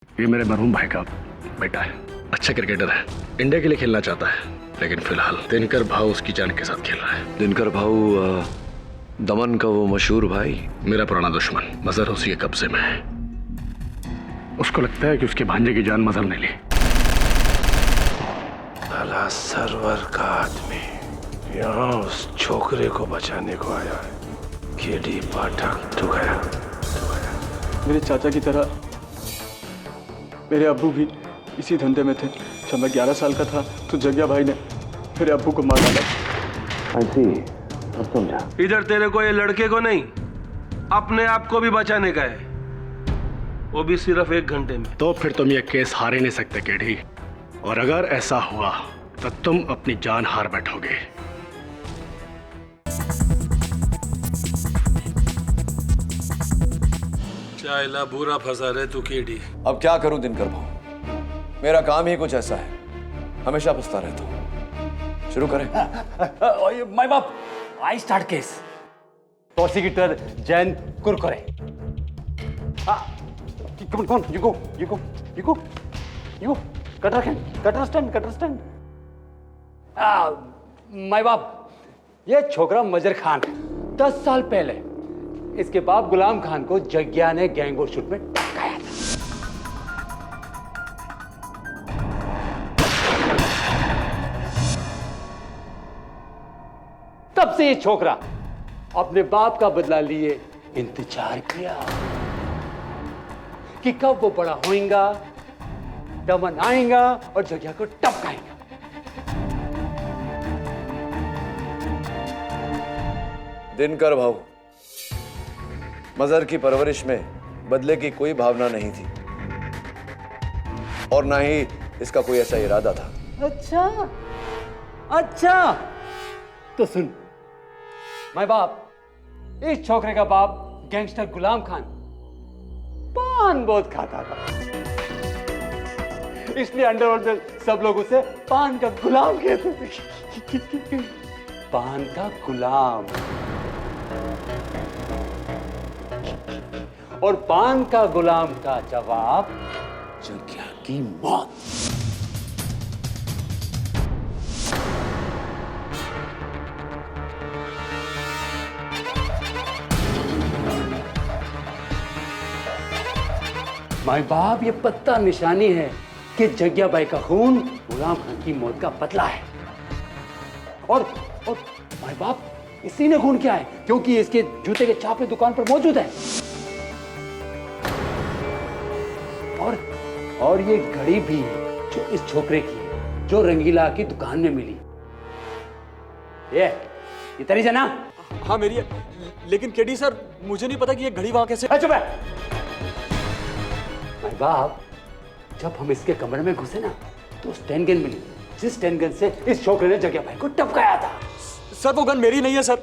ये मेरे मरहूम भाई का बेटा है, अच्छा क्रिकेटर है, इंडिया के लिए खेलना चाहता है, लेकिन फिलहाल दिनकर भाऊ उसकी जान के साथ खेल रहा है। दिनकर भाऊ दमन का वो मशहूर भाई? मेरा पुराना दुश्मन, मजहर उसी के कब्जे में है। उसको लगता है कि उसके भांजे की जान मजहर ने ली। साला सरवर का आदमी यहाँ उस छोकरे को बचाने को आया है। केडी पाठक तू गया। मेरे चाचा की तरह मेरे अब्बू भी इसी धंधे में थे। जब मैं 11 साल का था तो जग्या भाई ने मेरे अब्बू को मार डाला। इधर तेरे को ये लड़के को नहीं, अपने आप को भी बचाने का है, वो भी सिर्फ 1 घंटे में। तो फिर तुम ये केस हार ही नहीं सकते केडी, और अगर ऐसा हुआ तो तुम अपनी जान हार बैठोगे। चाइला बुरा फंसा रहे तू केडी। अब क्या करूं दिनकर भाऊ, मेरा काम ही कुछ ऐसा है, हमेशा फंसता रहता हूं। शुरू करें? माय बाप, I start case. Prosecutor Jain Kurkure. कौन यू गो कटर स्टैंड। माय बाप, ये छोकरा मजर खान 10 साल पहले इसके बाप गुलाम खान को जग्या ने गैंगो शूट में टपकाया था। तब से ये छोकरा अपने बाप का बदला लिए इंतजार किया कि कब वो बड़ा होएगा, दमन आएगा और जग्या को टपकाएगा। दिनकर भाऊ, मजहर की परवरिश में बदले की कोई भावना नहीं थी और ना ही इसका कोई ऐसा इरादा था। अच्छा तो सुन, माय बाप, इस छोकरे का बाप गैंगस्टर गुलाम खान पान बहुत खाता था, इसलिए अंडरवर्ल्ड में सब लोग उसे पान का गुलाम कहते थे। पान का गुलाम। और पान का गुलाम का जवाब जग्या की मौत। माय बाप, ये पत्ता निशानी है कि जग्या बाई का खून गुलाम खान की मौत का बदला है। और माय बाप, इसी ने खून किया है क्योंकि इसके जूते के छापे दुकान पर मौजूद है। और ये घड़ी भी जो इस छोकरे की है, जो रंगीला की दुकान में मिली। ये तेरी है ना? हाँ मेरी है, लेकिन केडी सर मुझे नहीं पता कि ये घड़ी वहां कैसे। चुप है। भाई बाप, जब हम इसके कमरे में घुसे ना तो स्टैन गन मिली, जिस स्टैन गन से इस छोकरे ने जग्या भाई को टपकाया था। सर वो गन मेरी नहीं है सर।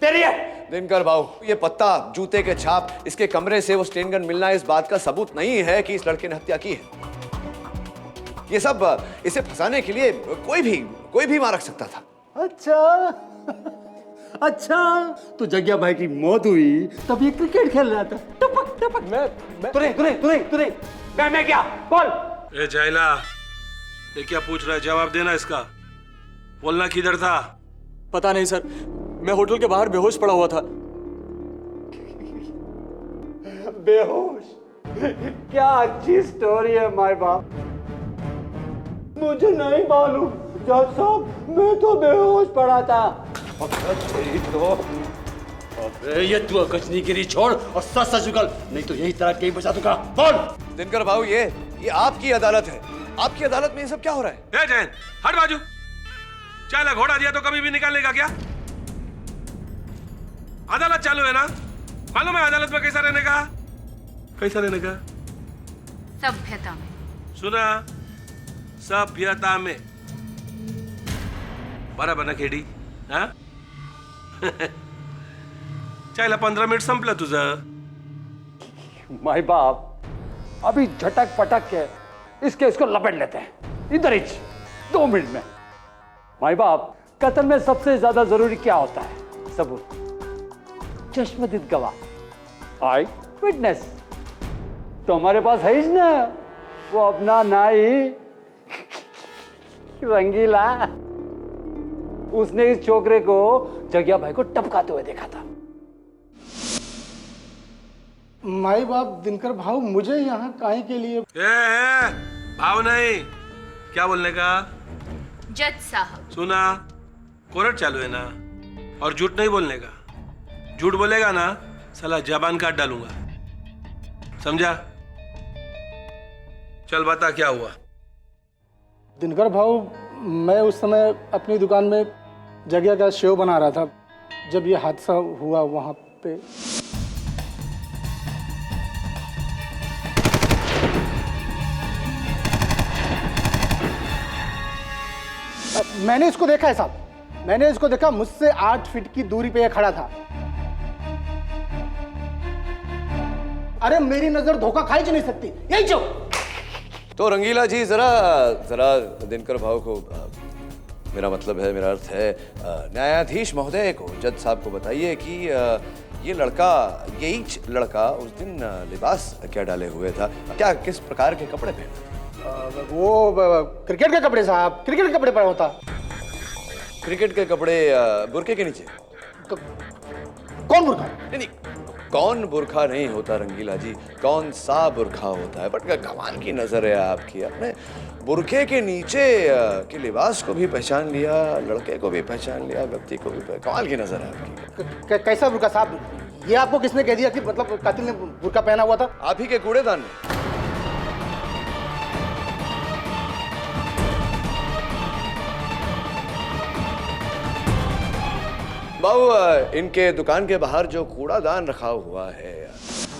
तेरी है। दिनकर भाऊ, ये पत्ता, जूते के छाप, इसके कमरे से वो स्टेन गन मिलना इस बात का सबूत नहीं है कि इस लड़के ने हत्या की है। ये सब इसे फंसाने के लिए कोई भी मार रख सकता था। अच्छा तो जग्या भाई की मौत हुई तब ये क्रिकेट खेल रहा था। टपक। मैं क्या बोल? ए चाइला, ये क्या पूछ रहा है? जवाब देना इसका। बोलना किधर था? पता नहीं सर, मैं होटल के बाहर बेहोश पड़ा हुआ था। बेहोश? क्या अच्छी स्टोरी है माय बाप। मुझे नहीं मालूम जज साहब, मैं तो बेहोश पड़ा था। अबे ये तू कचनीगिरी छोड़ और सच उगल, नहीं तो यही तरह कहीं बचा दूंगा। बोल। दिनकर भाऊ, ये आपकी अदालत है, आपकी अदालत में ये सब क्या हो रहा है? ए जैन, हट बाजू। चाइला घोड़ा दिया तो कभी भी निकालेगा क्या? अदालत चालू है ना? मालूम है अदालत में कैसा रहने का? सभ्यता में। सुना? सभ्यता में। बराबर ना केडी? हाँ? चाइला 15 मिनिट संपलं तुझं। माय बाप, अभी झटक पटक के इसको लपेट लेते हैं इधर ही 2 मिनट में। माय बाप, कत्ल में सबसे ज्यादा जरूरी क्या होता है? सबूत, चश्मदीद गवाह, आई विटनेस। तो हमारे पास है ही ना वो अपना नाई रंगीला। उसने इस छोकरे को जग्या भाई को टपकाते हुए देखा था। माई बाप दिनकर भाव मुझे यहाँ काहे के लिए? भाव नहीं, क्या बोलने का? जज साहब, सुना, कोर्ट चालू है ना, और झूठ नहीं बोलने का। झूठ बोलेगा ना साला जबान काट डालूंगा, समझा? चल बता क्या हुआ। दिनकर भाव, मैं उस समय अपनी दुकान में जगह का शेव बना रहा था जब ये हादसा हुआ वहाँ पे। मैंने इसको देखा है साहब, मैंने इसको देखा, मुझसे 8 फीट की दूरी पे ये खड़ा था। अरे मेरी नजर धोखा खाई नहीं सकती, यही जो। तो रंगीला जी जरा जरा दिनकर भाव को मेरा मतलब है, मेरा अर्थ है न्यायाधीश महोदय को, जज साहब को बताइए कि ये लड़का, यही लड़का उस दिन लिबास क्या डाले हुए था, क्या किस प्रकार के कपड़े पहने? वो क्रिकेट के कपड़े साहब, क्रिकेट के कपड़े पहना होता। क्रिकेट के कपड़े बुरखे के नीचे? कौन बुरखा? नहीं, कौन बुरखा नहीं होता रंगीला जी, कौन सा बुरखा होता है। बट कमाल की नजर है आपकी, आपने बुरखे के नीचे के लिबास को भी पहचान लिया, लड़के को भी पहचान लिया, व्यक्ति को भी कमाल की नजर है आपकी। कैसा बुरखा साहब? ये आपको किसने कह दिया कि मतलब कातिल ने बुरखा पहना हुआ था? आप ही के कूड़ेदान में। बाबू, इनके दुकान के बाहर जो कूड़ादान रखा हुआ है,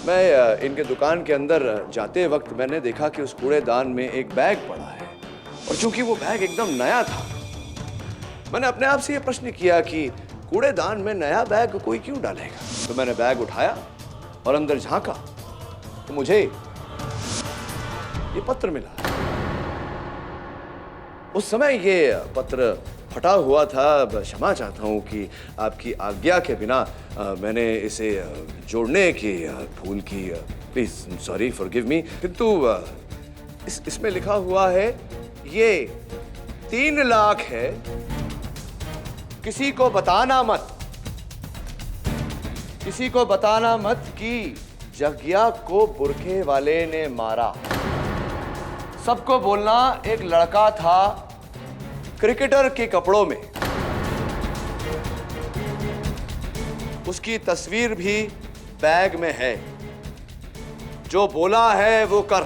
मैं इनके दुकान के अंदर जाते वक्त मैंने देखा कि उस कूड़ेदान में एक बैग पड़ा है, और चूंकि वो बैग एकदम नया था, मैंने अपने आप से ये प्रश्न किया कि कूड़ेदान में नया बैग कोई क्यों डालेगा। तो मैंने बैग उठाया और अंदर झांका तो मुझे ये पत्र मिला। उस समय ये पत्र फटा हुआ था। क्षमा चाहता हूँ कि आपकी आज्ञा के बिना मैंने इसे जोड़ने की भूल की, प्लीज सॉरी, फॉरगिव मी। किंतु इसमें लिखा हुआ है ये 3 लाख है, किसी को बताना मत, किसी को बताना मत कि जग्या को बुरखे वाले ने मारा। सबको बोलना एक लड़का था क्रिकेटर के कपड़ों में, उसकी तस्वीर भी बैग में है, जो बोला है वो कर।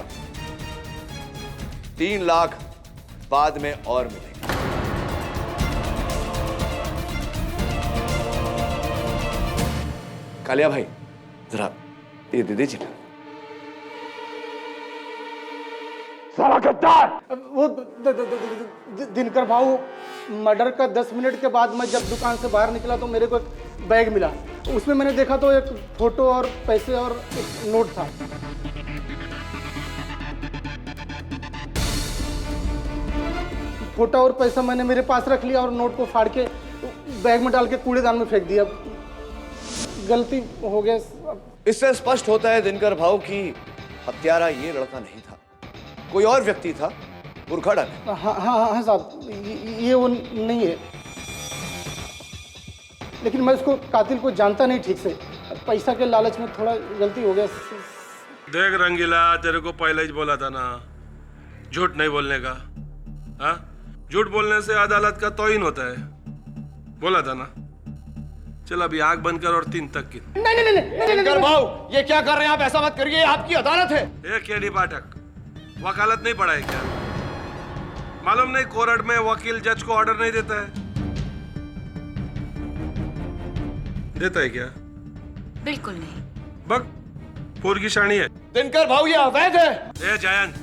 3 लाख बाद में और मिलेंगे। कालिया भाई, जरा ये दे दीजिए ना। साला गद्दार! वो दिनकर भाऊ, मर्डर का 10 मिनट के बाद मैं जब दुकान से बाहर निकला तो मेरे को एक बैग मिला। उसमें मैंने देखा तो एक फोटो और पैसे और एक नोट था। फोटो और पैसा मैंने मेरे पास रख लिया और नोट को फाड़ के बैग में डाल के कूड़ेदान में फेंक दिया। गलती हो गया। इससे स्पष्ट होता है दिनकर भाऊ की हत्यारा ये लड़का नहीं था, कोई और व्यक्ति था बुरखा डाले। हाँ साहब, ये वो नहीं है, लेकिन मैं उसको कातिल को जानता नहीं ठीक से, पैसा के लालच में थोड़ा गलती हो गया। देख रंगीला, तेरे को पहले ही बोला था ना झूठ नहीं बोलने का। हाँ, झूठ बोलने से अदालत का तौहीन होता है, बोला था ना। चल अभी आंख बंद कर और 3 तक की। नहीं दिनकर भाऊ, ये क्या कर रहे हैं आप? ऐसा मत करिए, आपकी अदालत है। एक केडी पाठक, वकालत नहीं पढ़ा है क्या? मालूम नहीं कोर्ट में वकील जज को ऑर्डर नहीं देता है? देता है क्या? बिल्कुल नहीं। बक पूर की शानी है। दिनकर भाऊ, ये अवैध है। ए जयंत,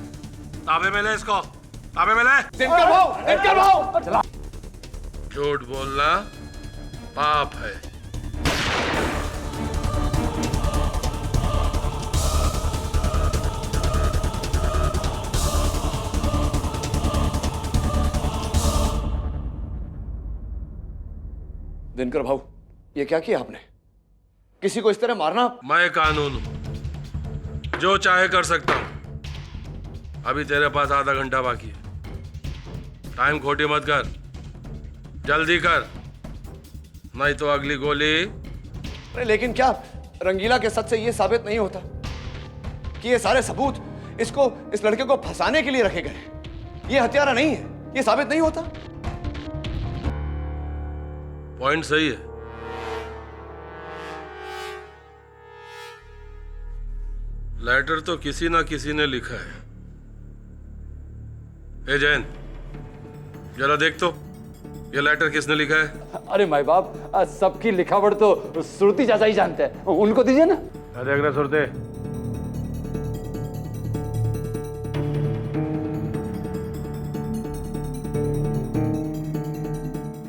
ताबे में ले इसको, ताबे में ले। दिनकर भाऊ, झूठ बोलना पाप है। दिनकर भाऊ, ये क्या किया आपने? किसी को इस तरह मारना? मैं कानून हूं, जो चाहे कर सकता हूं। अभी तेरे पास आधा घंटा बाकी है। टाइम खोटी मत कर, जल्दी कर, नहीं तो अगली गोली। अरे लेकिन क्या रंगीला के सच से ये साबित नहीं होता कि ये सारे सबूत इस लड़के को फंसाने के लिए रखे गए? ये हत्यारा नहीं है, ये साबित नहीं होता? पॉइंट सही है। लेटर तो किसी ना किसी ने लिखा है। ए जैन, जरा देख तो ये लेटर किसने लिखा है। अरे माई बाप, सबकी लिखावट तो श्रुति चाचा ही जानते हैं, उनको दीजिए ना। देख रहे सुरते।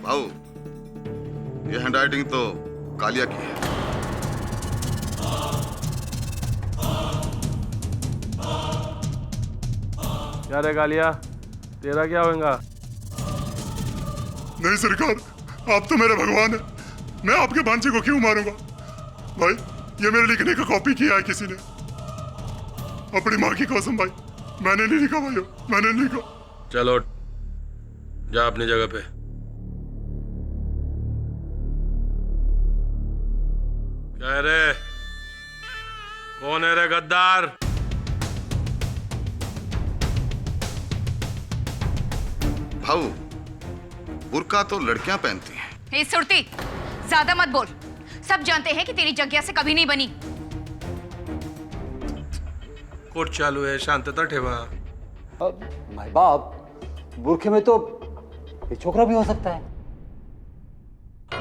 भाऊ, ये हैंडराइटिंग तो कालिया की है। क्या रे कालिया, तेरा क्या होगा? नहीं सरकार, आप तो मेरे भगवान है, मैं आपके भांजे को क्यों मारूंगा? भाई, ये मेरे लिखने का कॉपी किया है किसी ने। अपनी माँ की कसम भाई, मैंने नहीं लिखा भाई, मैंने नहीं लिखा। चलो जा अपनी जगह पे। क्या है रे? कौन है रे गद्दार? भाऊ, बुर्का तो लड़कियां पहनती हैं। हे सुरती, ज्यादा मत बोल। सब जानते हैं कि तेरी जग्या से कभी नहीं बनी। कोर्ट चालू है, शांतता ठेवा। माई बाप, बुरखे में तो ये छोकरा भी हो सकता है।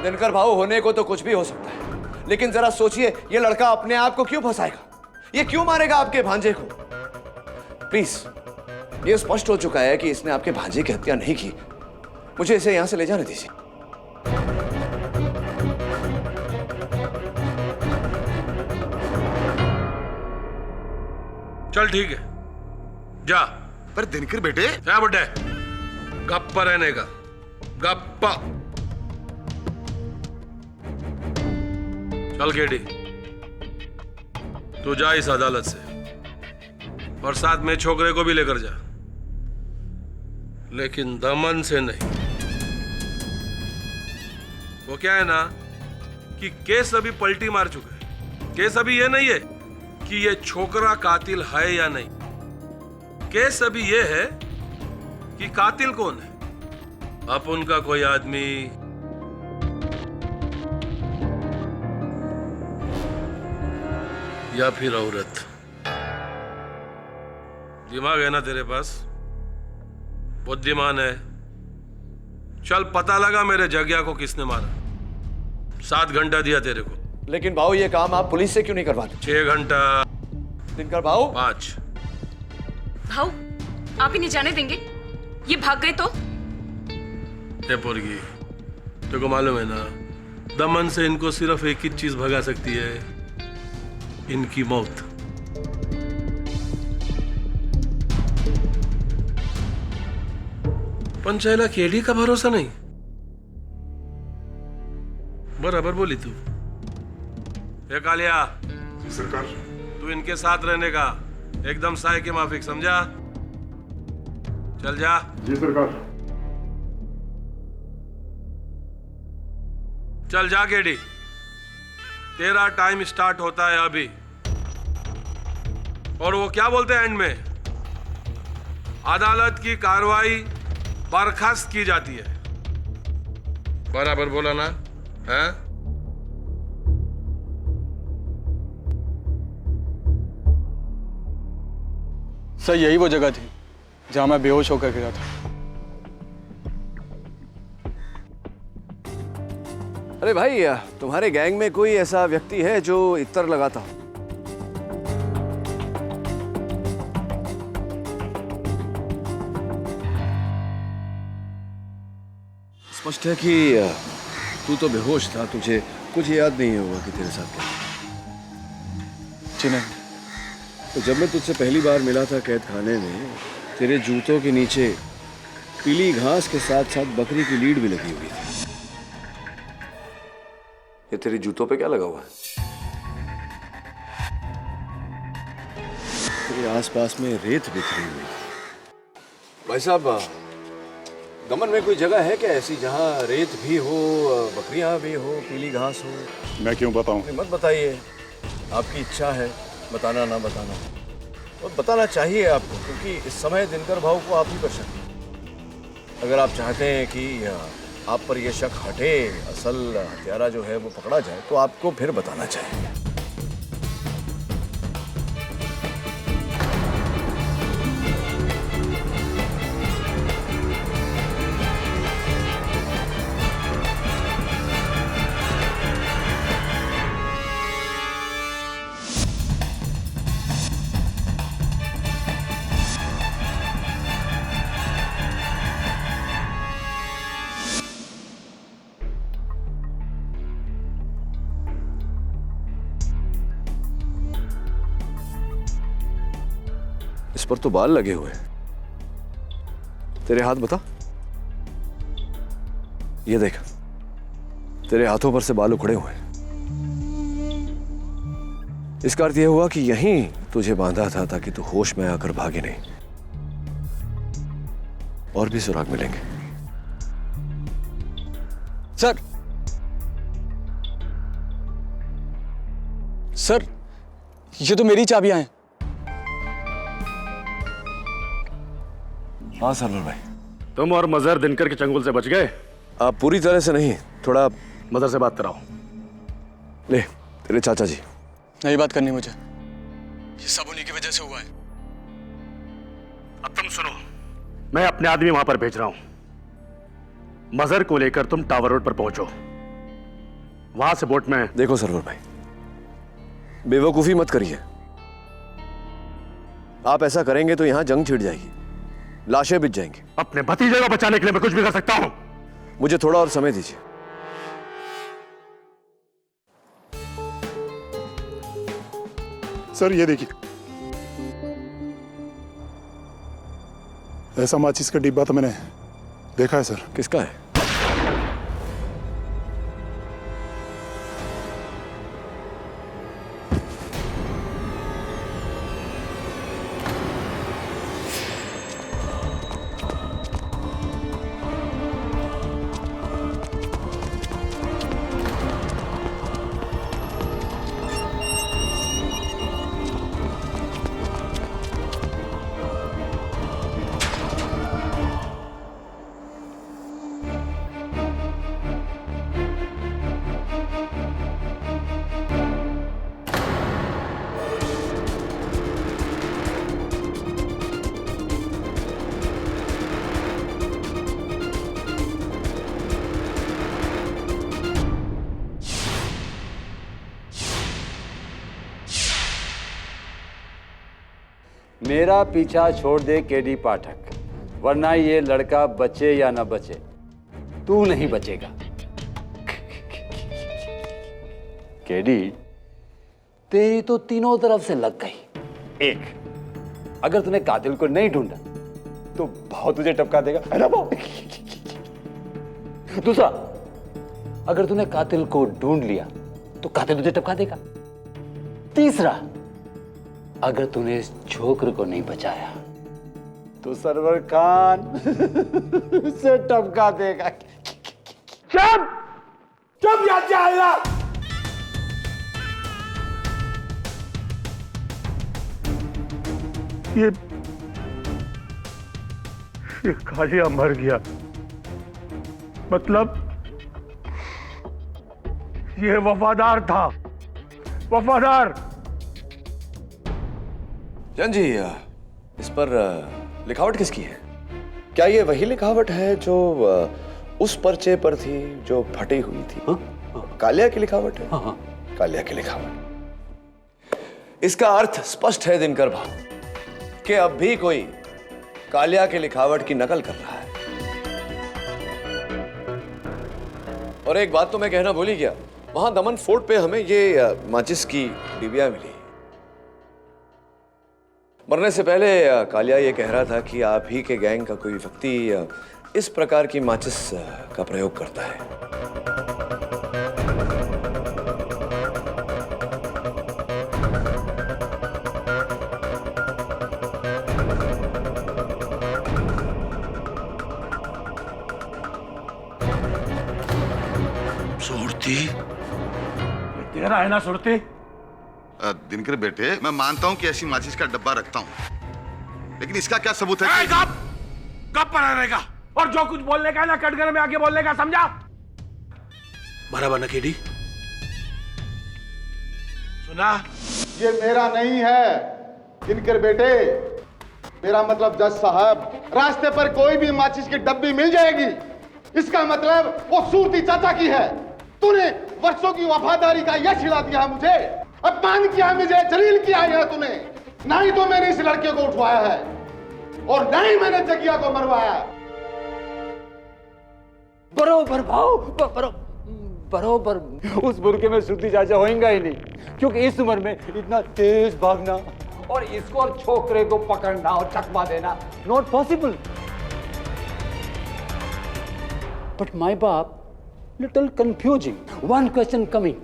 दिनकर भाऊ होने को तो कुछ भी हो सकता है, लेकिन जरा सोचिए, ये लड़का अपने आप को क्यों फंसाएगा? ये क्यों मारेगा आपके भांजे को? प्लीज, ये स्पष्ट हो चुका है कि इसने आपके भांजे की हत्या नहीं की। मुझे इसे यहां से ले जाने दीजिए। चल ठीक है, जा। पर दिनकर बेटे, क्या बुड्ढे, गप्पा रहने का, गप्पा। चल केडी, तू जा इस अदालत से, और साथ में छोकरे को भी लेकर जा, लेकिन दमन से नहीं। वो क्या है ना कि केस अभी पलटी मार चुका है। केस अभी ये नहीं है कि ये छोकरा कातिल है या नहीं। केस अभी ये है कि कातिल कौन है। अब उनका कोई आदमी या फिर औरत। दिमाग है ना तेरे पास, बुद्धिमान है। चल पता लगा मेरे जग्या को किसने मारा। 7 घंटा दिया तेरे को। लेकिन भाऊ, ये काम आप पुलिस से क्यों नहीं करवाते? 6 घंटा। दिनकर भाऊ, 5। भाऊ, आप इन्हें जाने देंगे? ये भाग गए तो? पुरगी, तेरे को मालूम है ना, दमन से इनको सिर्फ एक ही चीज भगा सकती है, इनकी मौत। पंचायला केडी का भरोसा नहीं। बराबर बोली तू। ये कालिया, सरकार, तू इनके साथ रहने का एकदम साय के माफिक, समझा? चल जा। जी सरकार। चल जा केडी, तेरा टाइम स्टार्ट होता है अभी। और वो क्या बोलते हैं एंड में, अदालत की कार्रवाई बर्खास्त की जाती है। बराबर बोला ना? हैं? सर, यही वो जगह थी जहां मैं बेहोश होकर गिरा था। अरे भाई, तुम्हारे गैंग में कोई ऐसा व्यक्ति है जो इत्र लगाता हो? स्पष्ट है कि तू तो बेहोश था, तुझे कुछ याद नहीं होगा कि तेरे साथ क्या। जी नहीं। तो जब मैं तुझसे पहली बार मिला था कैद खाने में, तेरे जूतों के नीचे पीली घास के साथ साथ बकरी की लीड भी लगी हुई थी। ये तेरे जूतों पे क्या लगा हुआ है? तेरे आसपास में रेत बिखरी हुई। भाई साहब, दमन में कोई जगह है क्या ऐसी जहाँ रेत भी हो, बकरियां भी हो, पीली घास हो? मैं क्यों बताऊं? मत बताइए, आपकी इच्छा है, बताना ना बताना, और बताना चाहिए आपको, क्योंकि इस समय दिनकर भाऊ को आप ही पर शक है। अगर आप चाहते हैं कि आप पर यह शक हटे, असल हत्यारा जो है वो पकड़ा जाए, तो आपको फिर बताना चाहिए। इस पर तो बाल लगे हुए हैं। तेरे हाथ बता। ये देख, तेरे हाथों पर से बाल उखड़े हुए हैं। इसका अर्थ यह हुआ कि यहीं तुझे बांधा था ताकि तू होश में आकर भागे नहीं। और भी सुराग मिलेंगे। सर, सर, ये तो मेरी चाबियां हैं। हाँ सरवर भाई। तुम और मजहर दिनकर के चंगुल से बच गए? आप पूरी तरह से नहीं, थोड़ा मजहर से बात कराओ। ले, तेरे चाचा जी। नहीं बात करनी मुझे, ये सब उन्हीं की वजह से हुआ है। अब तुम सुनो, मैं अपने आदमी वहां पर भेज रहा हूं। मजहर को लेकर तुम टावर रोड पर पहुंचो। वहां से बोट में। देखो सरवर भाई, बेवकूफी मत करिए। आप ऐसा करेंगे तो यहां जंग छिड़ जाएगी, लाशें बिछ जाएंगी। अपने भतीजे को बचाने के लिए मैं कुछ भी कर सकता हूं। मुझे थोड़ा और समय दीजिए। सर ये देखिए, ऐसा माचिस का डिब्बा तो मैंने देखा है सर। किसका है? मेरा पीछा छोड़ दे केडी पाठक, वरना ये लड़का बचे या ना बचे, तू नहीं बचेगा। केडी, तेरी तो तीनों तरफ से लग गई। एक, अगर तूने कातिल को नहीं ढूंढा तो भाव तुझे टपका देगा, है ना भाव? दूसरा, अगर तूने कातिल को ढूंढ लिया तो कातिल तुझे टपका देगा। तीसरा, अगर तूने इस छोकर को नहीं बचाया तो सरवर खान उसे टपका देगा। चुप चुप याद जाएगा। ये कालिया मर गया, मतलब ये वफादार था, वफादार। जन जी, इस पर लिखावट किसकी है? क्या ये वही लिखावट है जो उस पर्चे पर थी जो फटी हुई थी? कालिया की लिखावट है? हाँ। कालिया की लिखावट। इसका अर्थ स्पष्ट है दिनकर भाव कि अब भी कोई कालिया की लिखावट की नकल कर रहा है। और एक बात तो मैं कहना भूल ही गया, वहां दमन फोर्ट पे हमें ये माचिस की डिबिया मिली। मरने से पहले कालिया ये कह रहा था कि आप ही के गैंग का कोई व्यक्ति इस प्रकार की माचिस का प्रयोग करता है। सुरती तेरा है ना सुरती? दिनकर बेटे, मैं मानता हूं कि ऐसी माचिस का डब्बा रखता हूं, लेकिन इसका क्या सबूत है कि... कब पड़ा रहेगा? और जो कुछ बोलने का है ना कटघरे में आके बोलने का, समझा? बराबर ना केडी? सुना? ये मेरा नहीं है दिनकर बेटे, मेरा मतलब जज साहब, रास्ते पर कोई भी माचिस की डब्बी मिल जाएगी, इसका मतलब वो सूरती चाचा की है। तूने वर्षों की वफादारी का यश खिला दिया है मुझे, अपमान किया मुझे, जलील किया है तूने। ना ही तो मैंने इस लड़के को उठवाया है और ना ही मैंने जगिया को मरवाया। बरोबर भाव, बरोबर उस बुरके में सुरती चाचा होएगा ही नहीं, क्योंकि इस उम्र में इतना तेज भागना और इसको और छोकरे को पकड़ना और चकमा देना नॉट पॉसिबल। बट माय बाप, little confusing, one question coming,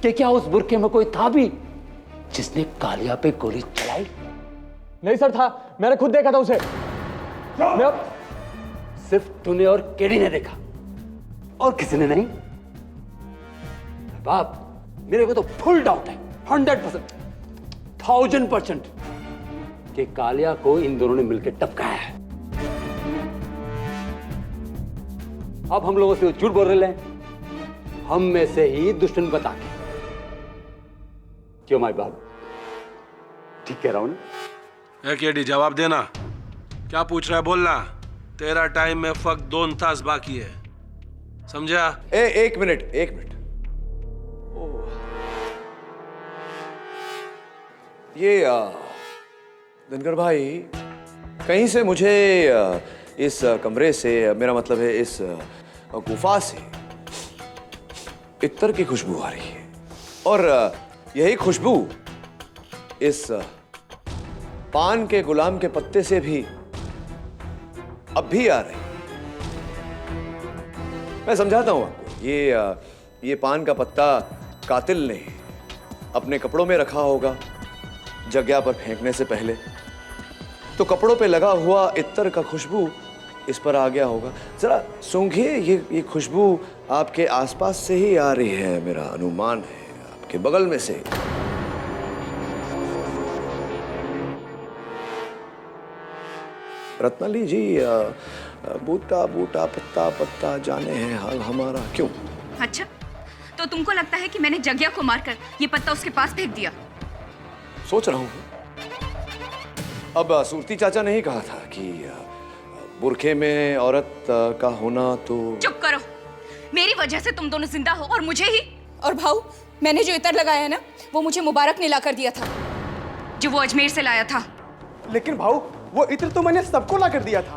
कि क्या उस बुरके में कोई था भी जिसने कालिया पे गोली चलाई? नहीं सर, था, मैंने खुद देखा था उसे। सिर्फ तूने और केडी ने देखा और किसी ने नहीं? बाप, मेरे को तो फुल डाउट है, 100%, 1000% कि कालिया को इन दोनों ने मिलकर टपकाया है। अब हम लोगों से झूठ बोल रहे हैं, हम में से ही दुश्मन बता के। क्यों माय बाप, ठीक कह रहा हूं ना? केडी जवाब देना, क्या पूछ रहा है बोलना। तेरा टाइम में फक 2 तास बाकी है, समझा? एक मिनट। ये दिनकर भाई, कहीं से मुझे इस कमरे से, मेरा मतलब है इस गुफा से इत्तर की खुशबू आ रही है, और यही खुशबू इस पान के गुलाम के पत्ते से भी अब भी आ रही है। मैं समझाता हूं आपको, ये पान का पत्ता कातिल ने अपने कपड़ों में रखा होगा जगह पर फेंकने से पहले, तो कपड़ों पे लगा हुआ इत्तर का खुशबू इस पर आ गया होगा। जरा सूंघिए, ये खुशबू आपके आसपास से ही आ रही है, मेरा अनुमान है, आपके बगल में से। रत्नाली जी, बूटा बूटा पत्ता पत्ता जाने हैं हाल हमारा, क्यों? अच्छा, तो तुमको लगता है कि मैंने जगिया को मारकर ये पत्ता उसके पास फेंक दिया? सोच रहा हूं। अब सूरती चाचा ने ही कहा था कि बुरखे में औरत का होना तो... चुप करो, मेरी वजह से तुम दोनों जिंदा हो और मुझे ही। और भाऊ, मैंने जो इतर लगाया है ना, वो मुझे मुबारक ने ला कर दिया था, जो वो अजमेर से लाया था। लेकिन भाऊ, वो इत्र तो मैंने सबको ला कर दिया था,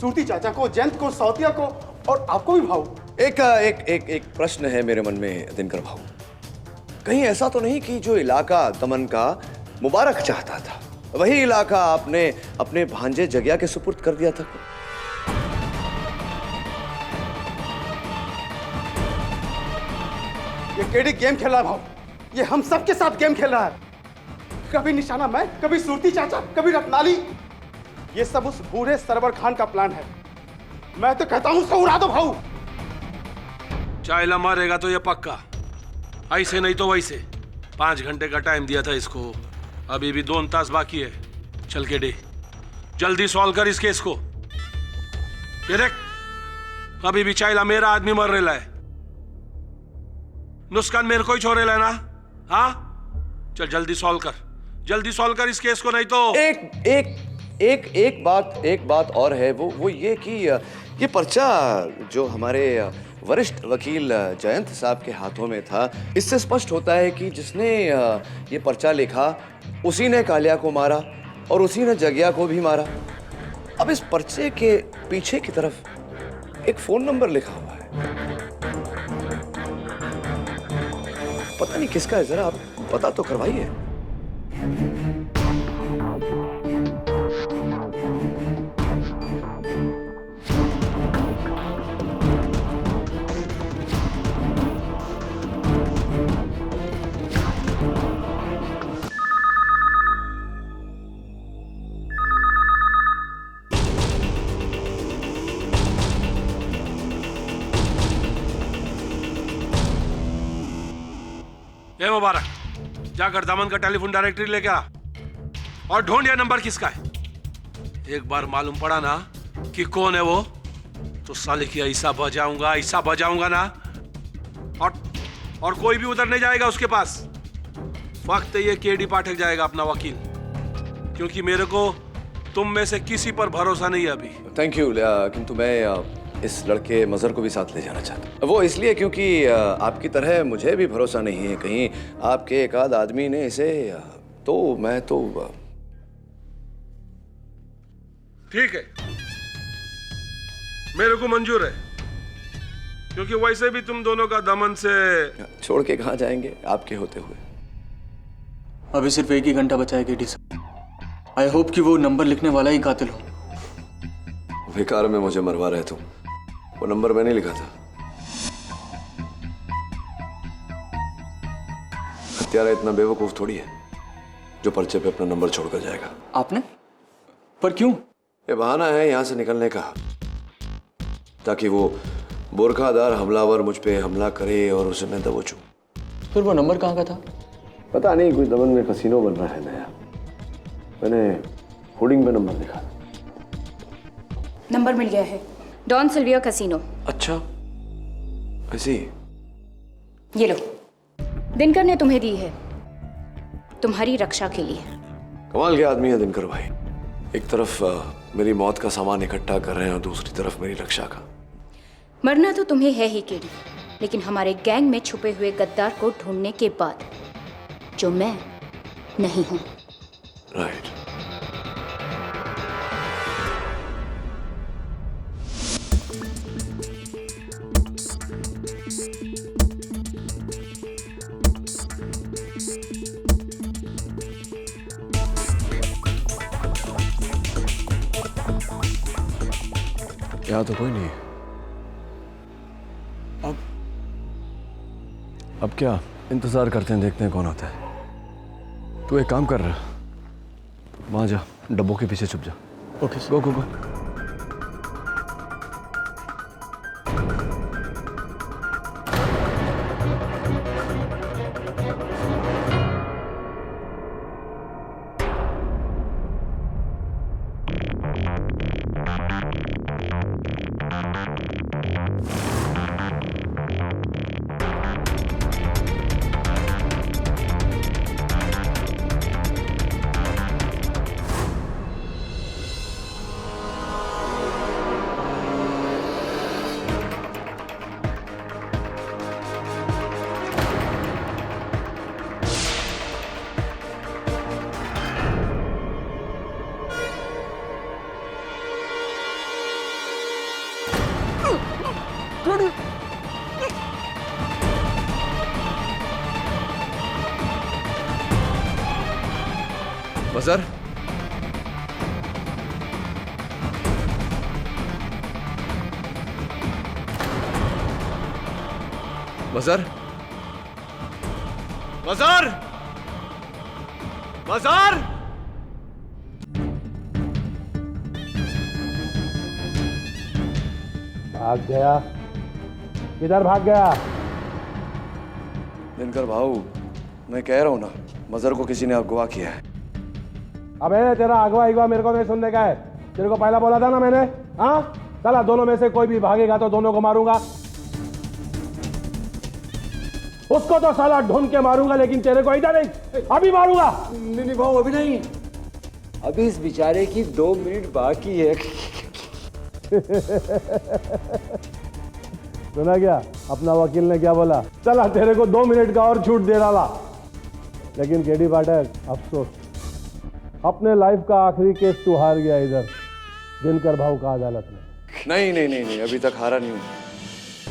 सूरती चाचा को, जयंत को, सौतिया को और आपको भी भाऊ। एक प्रश्न है मेरे मन में दिनकर भाऊ, कहीं ऐसा तो नहीं कि जो इलाका दमन का मुबारक चाहता था, वही इलाका आपने अपने भांजे जगिया के सुपुर्द कर दिया था? ये केडी गेम खेल रहा है भाऊ, ये हम सबके साथ गेम खेल रहा है। कभी निशाना मैं, कभी सूरती चाचा, कभी रत्नाली। ये सब उस बूढ़े सरवर खान का प्लान है। मैं तो कहता हूं उसको उड़ा दो भाऊ। चाइला मारेगा तो ये पक्का, ऐसे नहीं तो वैसे। 5 घंटे का टाइम दिया था इसको, अभी भी 2 तास बाकी है। चल के डे, जल्दी सॉल्व कर इस केस को। ये देख, अभी भी चाइला मेरा आदमी मर रहा है, नुस्कान मेरे को ही छोड़ रहा है ना? हाँ, चल जल्दी सॉल्व कर इस केस को, नहीं तो... एक बात और है, वो ये कि ये पर्चा जो हमारे वरिष्ठ वकील जयंत साहब के हाथों में था, इससे स्पष्ट होता है कि जिसने ये पर्चा लिखा उसी ने कालिया को मारा और उसी ने जगिया को भी मारा। अब इस पर्चे के पीछे की तरफ एक फोन नंबर लिखा हुआ है, पता नहीं किसका है, जरा आप पता तो करवाइए। ये मुबारक, जाकर दामन का टेलीफोन डायरेक्टरी लेके आ और ढूंढ ये नंबर किसका है। एक बार मालूम पड़ा ना कि कौन है वो, तो साले की ऐसा बजाऊंगा ना, और कोई भी उधर नहीं जाएगा उसके पास। वक्त ये केडी पाठक जाएगा अपना वकील, क्योंकि मेरे को तुम में से किसी पर भरोसा नहीं है अभी। थैंक यू, किंतु मैं इस लड़के मजहर को भी साथ ले जाना चाहता हूँ। वो इसलिए क्योंकि आपकी तरह मुझे भी भरोसा नहीं है कहीं आपके एक आध आदमी ने इसे तो मैं तो ठीक है, मेरे को मंजूर है, क्योंकि वैसे भी तुम दोनों का दमन से छोड़ के कहाँ जाएंगे आपके होते हुए। अभी सिर्फ 1 ही घंटा बचा है केडी साहब। आई होप कि वो नंबर लिखने वाला ही कातिल हो। बेकार में मुझे मरवा रहे तुम, वो नंबर मैंने लिखा था। हत्यारा इतना बेवकूफ थोड़ी है जो पर्चे पे अपना नंबर छोड़कर जाएगा। आपने? पर क्यों? ये बहाना है यहाँ से निकलने का, ताकि वो बोरखादार हमलावर मुझ पे हमला करे और उसे मैं दबोचूं। फिर वो नंबर कहाँ का था? पता नहीं, कोई दमन में कसीनो बन रहा है नया, मैंने होर्डिंग पे नंबर लिखा। नंबर मिल गया है, डॉन सिल्विया कसिनो। अच्छा, ऐसी? ये लो, दिनकर ने तुम्हें दी है, तुम्हारी रक्षा के लिए। कमाल के आदमी है दिनकर भाई। एक तरफ मेरी मौत का सामान इकट्ठा कर रहे हैं और दूसरी तरफ मेरी रक्षा का। मरना तो तुम्हें है ही केडी, लेकिन हमारे गैंग में छुपे हुए गद्दार को ढूंढने के बाद, जो मैं नहीं हूं। राइट। यहाँ तो कोई नहीं है। अब क्या इंतजार करते हैं, देखते हैं कौन आता है। तू एक काम कर रहा, वहां जा, डब्बों के पीछे छुप जा। Okay sir. Go go go. Mazhar, Mazhar, Mazhar, Mazhar. भाग गया, किधर भाग गया? दिनकर भाऊ, मैं कह रहा हूं ना, मजहर को किसी ने अगवा किया है। अबे तेरा अगवा मेरे को नहीं सुनने का है। तेरे को पहला बोला था ना मैंने। हाँ, चला, दोनों में से कोई भी भागेगा तो दोनों को मारूंगा। उसको तो साला ढूंढ के मारूंगा, लेकिन तेरे को इधर नहीं, अभी मारूंगा। नहीं भाऊ, अभी नहीं, अभी इस बेचारे की 2 मिनट बाकी है। सुना क्या अपना वकील ने क्या बोला? चला, तेरे को 2 मिनट का और छूट दे डाला। लेकिन केडी पाठक, अफसोस, अपने लाइफ का आखिरी केस तू हार गया इधर दिनकर भाऊ का अदालत में। नहीं नहीं नहीं नहीं, अभी तक हारा नहीं हूं।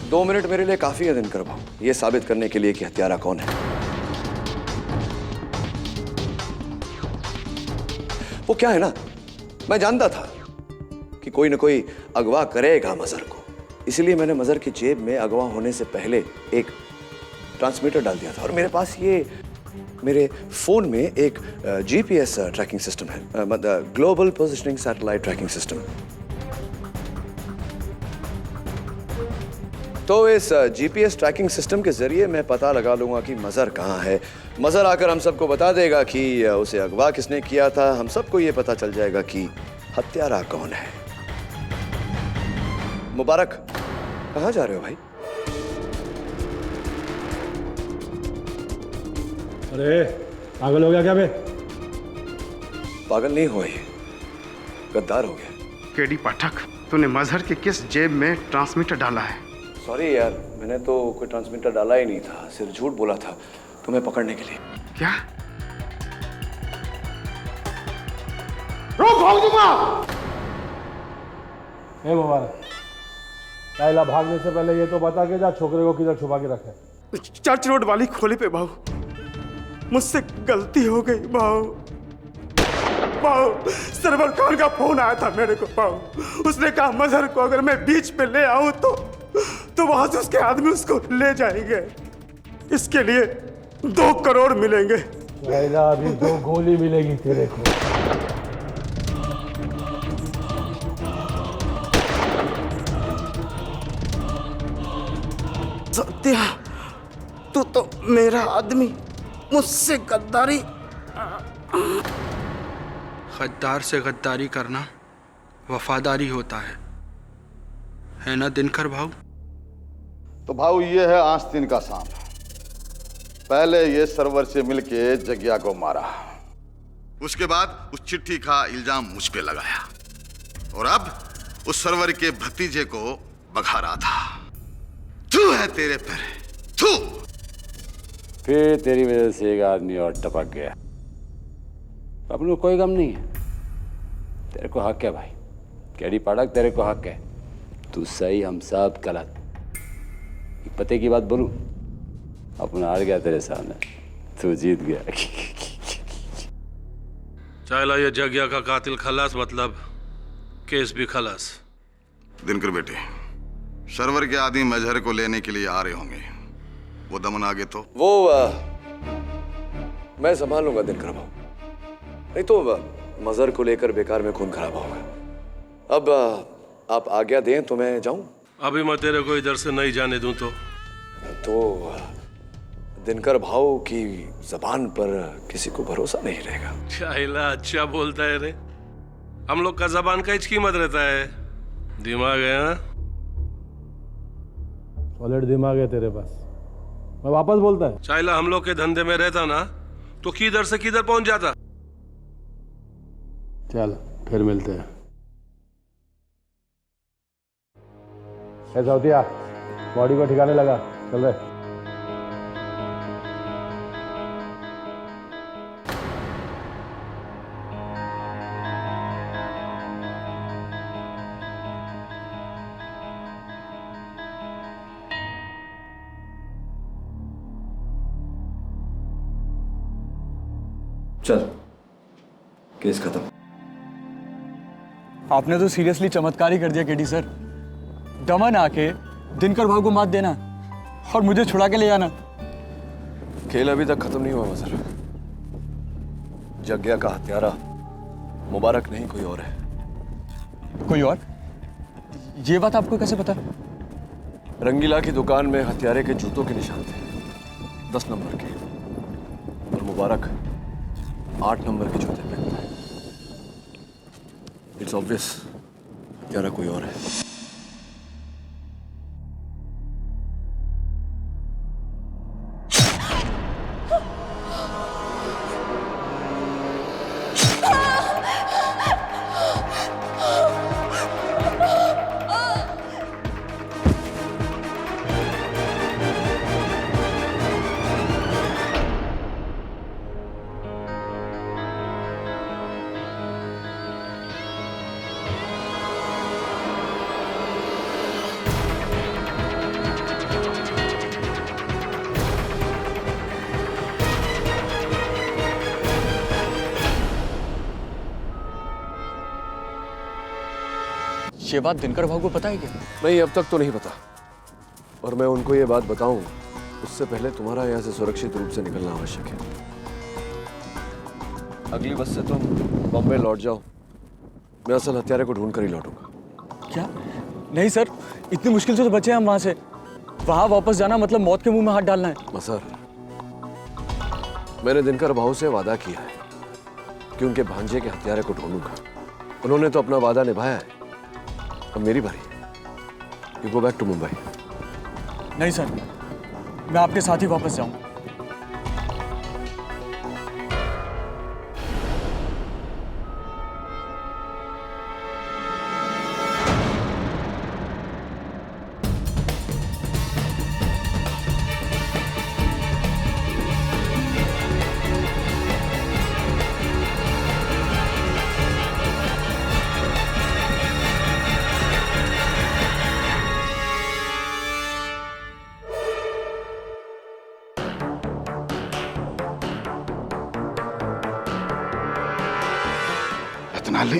2 मिनट मेरे लिए काफी है दिनकर भाऊ, ये साबित करने के लिए कि हत्यारा कौन है। वो क्या है ना, मैं जानता था कि कोई ना कोई अगवा करेगा मजहर को, इसलिए मैंने मजहर की जेब में अगवा होने से पहले एक ट्रांसमीटर डाल दिया था। और मेरे पास ये मेरे फोन में एक जीपीएस ट्रैकिंग सिस्टम है, global positioning satellite tracking system. तो इस जीपीएस ट्रैकिंग सिस्टम के जरिए मैं पता लगा लूंगा कि मजहर कहाँ है। मजहर आकर हम सबको बता देगा कि उसे अगवा किसने किया था। हम सबको ये पता चल जाएगा कि हत्यारा कौन है। मुबारक, कहाँ जा रहे हो भाई? अरे पागल हो गया क्या बे? पागल नहीं हुआ, ये गद्दार हो गया। केडी पाठक, तूने मजहर के किस जेब में ट्रांसमीटर डाला है? सॉरी यार, मैंने तो कोई ट्रांसमीटर डाला ही नहीं था, सिर्फ झूठ बोला था तुम्हें पकड़ने के लिए। क्या? रोक, भाग दूंगा। हे मुबारक, पहला भागने से पहले ये तो बता के जा छोकरे को किधर छुपा के रखे। चर्च रोड वाली खोली पे भाऊ, मुझसे गलती हो गई भाऊ। भाऊ, सरवर खान का फोन आया था मेरे को भाऊ। उसने कहा मजहर को अगर मैं बीच पे ले आऊं तो वहां से उसके आदमी उसको ले जाएंगे। इसके लिए 2 करोड़ मिलेंगे। पहला अभी 2 गोली मिलेगी तेरे को। सत्या, तू तो मेरा आदमी, मुझसे गद्दारी। गद्दार से गद्दारी करना वफादारी होता है ना दिनकर भाऊ? तो भाऊ ये है आस्तीन का सांप। पहले ये सरवर से मिलके जग्या को मारा, उसके बाद उस चिट्ठी का इल्जाम मुझ पे लगाया और अब उस सरवर के भतीजे को भगा रहा था। तू है तेरे पर, तू। फिर तेरी वजह से एक आदमी और टपक गया। अपने को कोई गम नहीं है, तेरे को हक है भाई। केडी पाठक, तेरे को हक है। तू सही, हम सब गलत। एक पते की बात बोलूं, अपना हार गया तेरे सामने, तू जीत गया। चाहला ये जग्या का कातिल खलास, मतलब केस भी खलास। दिनकर बेटे, सरवर के आदमी मजहर को लेने के लिए आ रहे होंगे। वो दमन आगे तो वो मैं संभाल लूंगा दिनकर भाऊ, नहीं तो मजहर को लेकर बेकार में खून खराब होगा। अब आप आज्ञा दें तो मैं जाऊं? अभी मैं तेरे को इधर से नहीं जाने दूं तो दिनकर भाऊ की जबान पर किसी को भरोसा नहीं रहेगा। चाहला अच्छा बोलता है रे। हम लोग का जबान का हिच कीमत रहता है, दिमाग है ना? सॉलिड दिमाग है तेरे पास। मैं वापस बोलता है, चाहला हम लोग के धंधे में रहता ना तो किधर से किधर पहुंच जाता। चल फिर मिलते हैं। ऐसा होतिया, बॉडी को ठिकाने लगा, चल रहे। चल, केस खत्म। आपने तो सीरियसली चमत्कार ही कर दिया केडी सर। दमन आके दिनकर भाऊ को मात देना और मुझे छुड़ा के ले जाना। खेल अभी तक खत्म नहीं हुआ मजहर। जग्या का हत्यारा मुबारक नहीं, कोई और है। कोई और? ये बात आपको कैसे पता? रंगीला की दुकान में हत्यारे के जूतों के निशान थे, 10 नंबर के, और मुबारक 8 नंबर के जूते पहनता है। इट्स ऑब्वियस हत्यारा कोई और है। ये बात दिनकर भाऊ को पता है क्या? नहीं, अब तक तो नहीं पता। और मैं उनको ये बात बताऊं उससे पहले तुम्हारा यहाँ से सुरक्षित रूप से निकलना आवश्यक है। अगली बस से तुम बॉम्बे लौट जाओ। मैं असल हत्यारे को ढूंढ कर ही लौटूंगा। क्या? नहीं सर, इतनी मुश्किल से तो बचे हम वहां से। वहां वापस जाना मतलब मौत के मुंह में हाथ डालना है। मजहर, मैंने दिनकर भाऊ से वादा किया है कि उनके भांजे के हत्यारे को ढूंढूंगा। उन्होंने तो अपना वादा निभाया है, अब मेरी बारी। You go back to Mumbai. नहीं सर, मैं आपके साथ ही वापस जाऊं। रत्नाली,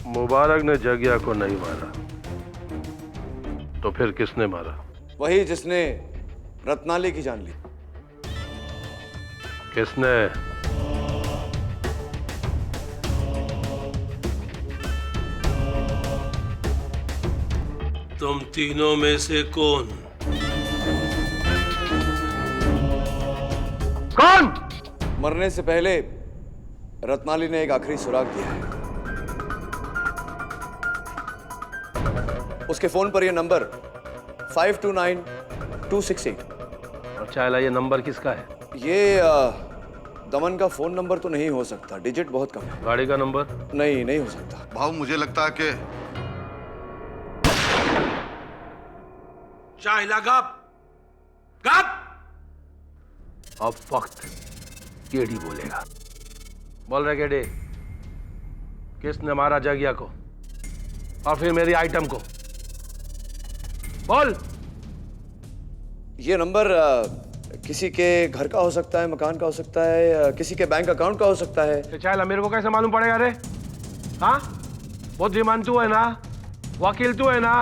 मुबारक ने जगिया को नहीं मारा तो फिर किसने मारा? वही जिसने रत्नाली की जान ली। किसने? तुम तीनों में से कौन? कौन? मरने से पहले रत्नाली ने एक आखिरी सुराग दिया है। उसके फोन पर यह नंबर 529268। अच्छा, ये नंबर किसका है? ये दमन का फोन नंबर तो नहीं हो सकता, डिजिट बहुत कम है। गाड़ी का नंबर? नहीं हो सकता। भाऊ मुझे लगता है कि शाहिला गप गप। अब वक्त केडी बोलेगा। बोल रहे केडी, किसने मारा जगिया को और फिर मेरी आइटम को? बोल। ये नंबर किसी के घर का हो सकता है, मकान का हो सकता है, किसी के बैंक अकाउंट का हो सकता है। चाहे मेरे को कैसे मालूम पड़ेगा रे? हाँ, बुद्धिमान तू है ना, वकील तू है ना,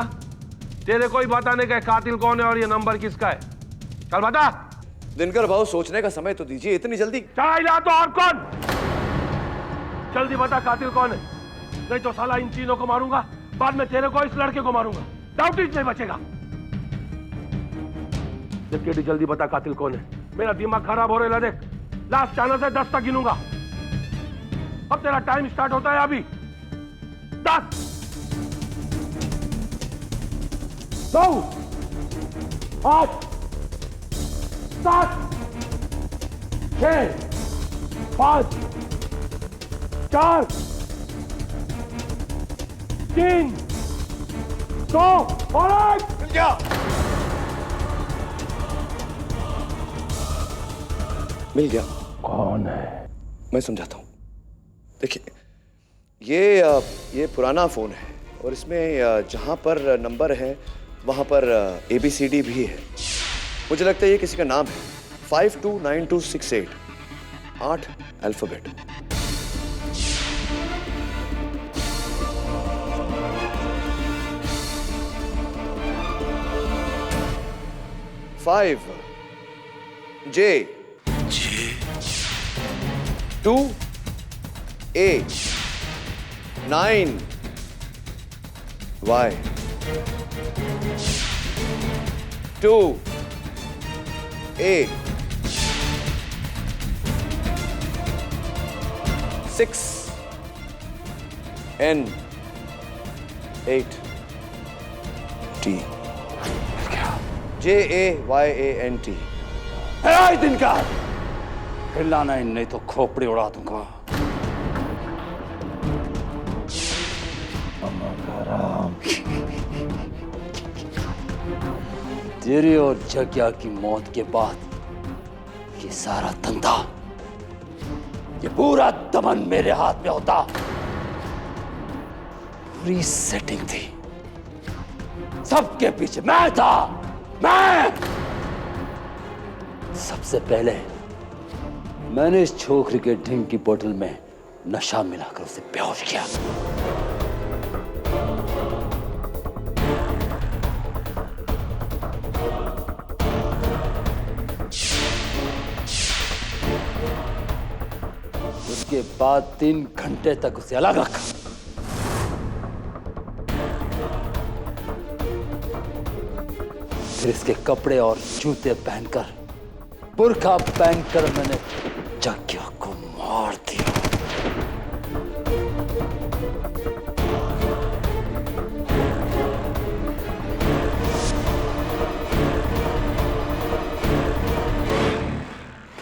तेरे कोई बताने का कातिल कौन है और ये नंबर किसका है? चल बता। दिनकर भाऊ, सोचने का समय तो दीजिए, इतनी जल्दी? चाहे तो और कौन? जल्दी बता कातिल कौन है, नहीं तो साला इन तीनों को मारूंगा, बाद में तेरे को, इस लड़के को मारूंगा, डाउट ही नहीं बचेगा। केडी जल्दी बता कातिल कौन है, मेरा दिमाग खराब हो रहा है। देख, लास्ट चांस से 10 तक गिनूंगा। अब तेरा टाइम स्टार्ट होता है अभी। 10 9 8 7 6 5 4 3 2 और 1। मिल गया। मिल गया। कौन है? मैं समझाता हूं। देखिए, ये पुराना फोन है और इसमें जहां पर नंबर है वहां पर ABCD भी है। मुझे लगता है ये किसी का नाम है। 529268, 8 alphabet. Five J 2 A 9 Y 2 A 6 N 8 T JAYANT। Dinkar, हिलाना ही नहीं तो खोपड़ी उड़ा दूंगा। तेरे और जगिया की मौत के बाद ये सारा धंधा, ये पूरा दमन मेरे हाथ में होता। पूरी सेटिंग थी, सबके पीछे मैं था। मैं सबसे पहले मैंने इस छोकरी के ड्रिंक की बोतल में नशा मिलाकर उसे बेहोश किया। उसके बाद 3 घंटे तक उसे अलग रखा। फिर इसके कपड़े और जूते पहनकर, बुर्का पहनकर मैंने यज्ञ को मार दिया।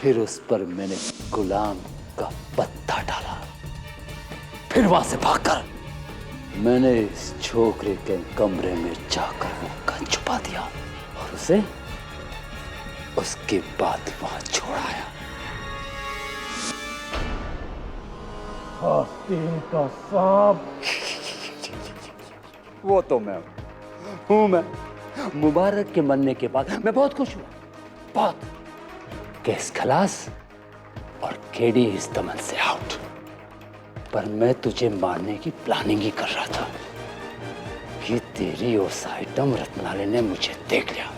फिर उस पर मैंने गुलाम का पत्ता डाला। फिर वहां से भागकर मैंने इस छोकरे के कमरे में जाकर वो गन छुपा दिया और उसे उसके बाद वहां छोड़ाया। आस्तीन का सांप। वो तो मैं हूं। मैं मुबारक के मरने के बाद मैं बहुत खुश हुआ, बहुत। केस खलास और केडी इस दमन से आउट। पर मैं तुझे मारने की प्लानिंग ही कर रहा था कि तेरी उस आइटम रत्नाले ने मुझे देख लिया,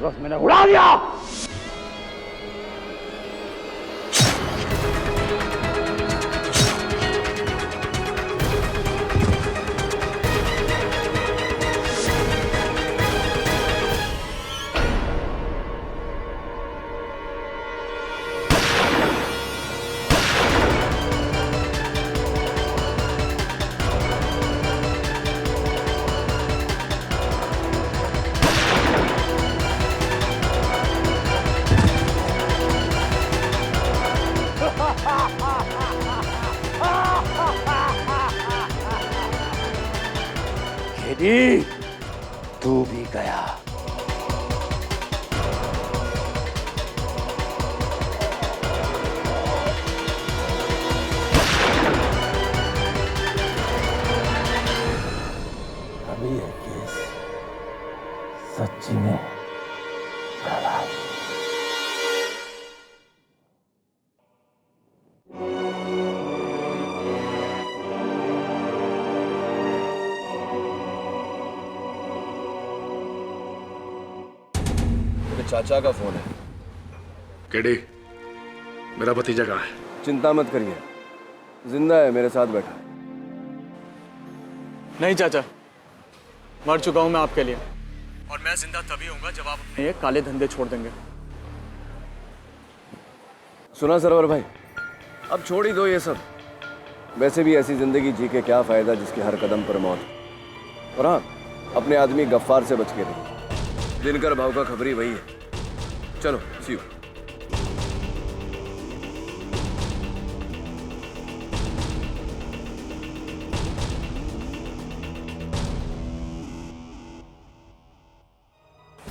बस मैंने उड़ा दिया। केडी, तू भी गया। अभी ये केस सच्ची में चला। चाचा का फोन है। केडी, मेरा भतीजा कहाँ है? चिंता मत करिए, जिंदा है, मेरे साथ बैठा है। नहीं चाचा, मर चुका हूं मैं आपके लिए, और मैं जिंदा तभी होऊंगा जब आप अपने ये काले धंधे छोड़ देंगे। सुना सरवर भाई, अब छोड़ ही दो ये सब। वैसे भी ऐसी जिंदगी जी के क्या फायदा जिसके हर कदम पर मौत। और हाँ, अपने आदमी गफ्फार से बच के रहिए। दिनकर भाव का खबरी वही है। चलो, सी यू।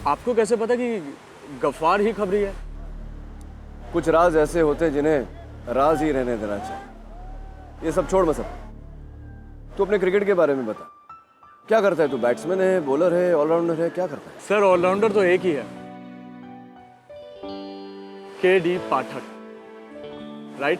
आपको कैसे पता कि गफ्फार ही खबरी है? कुछ राज ऐसे होते जिन्हें राज ही रहने देना चाहिए। ये सब छोड़ मत। तू अपने क्रिकेट के बारे में बता, क्या करता है तू? बैट्समैन है, बॉलर है, ऑलराउंडर है, क्या करता है? सर, ऑलराउंडर तो एक ही है, केडी पाठक, राइट?